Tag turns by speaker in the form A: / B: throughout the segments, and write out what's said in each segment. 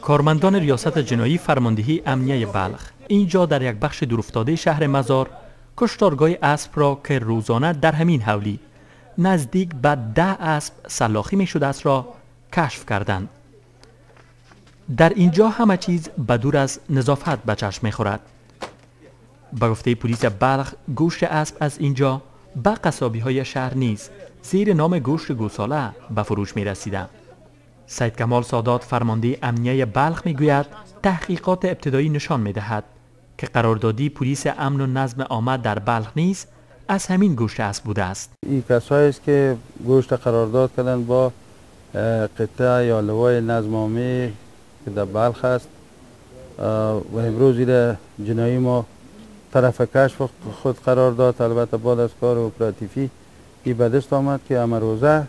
A: کارمندان ریاست جنایی فرماندهی امنیه بلخ اینجا در یک بخش دورافتاده شهر مزار کشتارگاه اسب را که روزانه در همین حولی نزدیک به 10 اسب سلاخی می شده است را کشف کردند. در اینجا همه چیز بدور از نظافت به چشم می خورد. به گفته پلیس بلخ گوشت اسب از اینجا به قصابی های شهر نیز زیر نام گوشت گوساله به فروش می رسیده. سید کمال سادات فرمانده امنیه بلخ می گوید تحقیقات ابتدایی نشان می دهد که قراردادی پلیس امن و نظم عامه در بلخ نیز از همین گوشت اسب بوده است.
B: این کسایی است که گوشت قرارداد کردند با قطعه یا لوای نظم عامه که در بلخ است و امروز این جنایی ما طرف کشف خود قرار داد. البته بعد از کار اپراتیفی این به دست آمد که امروزه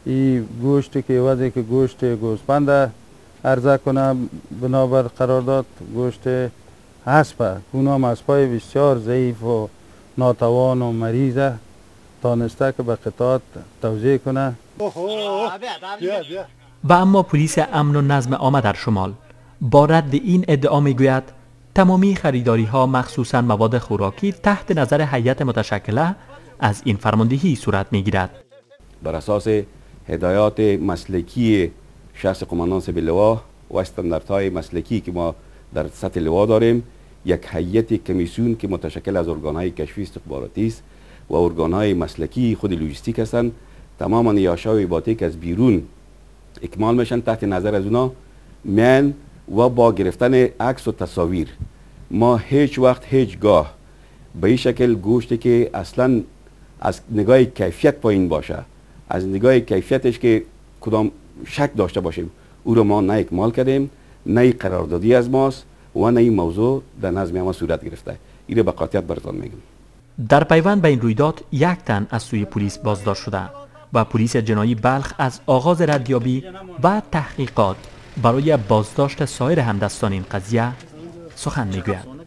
B: این گوشت که وضعی که گوشت گوسفند عرضه کنه بنابر قرارداد گوشت اسب، اونام اسبای بسیار ضعیف و ناتوان و مریض تانسته که به قطعات توزیع کنه.
A: و اما پلیس امن و نظم عامه در شمال با رد این ادعا میگوید تمامی خریداری ها مخصوصا مواد خوراکی تحت نظر هیئت متشکله از این فرماندهی صورت میگیرد.
C: بر اساس هدایات مسلکی شخص قماندان سیب لوا و استانداردهای مسلکی که ما در سطح لوا داریم، یک هیئت کمیسیون که متشکل از ارگانهای کشفی استخباراتی است و ارگانهای مسلکی خود لوجستیک هستند، تماما نیاشا و ایباتی که از بیرون اکمال میشن تحت نظر از اونا میان و با گرفتن عکس و تصاویر ما هیچ وقت هیچگاه به این شکل گوشتی که اصلا از نگاه کیفیت پایین باشه، از نگاه کیفیتش که کدام شک داشته باشیم، او رو ما نه اکمال کردیم، نه قراردادی از ماست و نه این موضوع در نظم ما صورت گرفته. این رو به قاطعیت براتون میگم.
A: در پیوند به این رویداد یک تن از سوی پلیس بازداشت شده و پلیس جنایی بلخ از آغاز ردیابی و تحقیقات برای بازداشت سایر همدستان این قضیه سخن میگوید.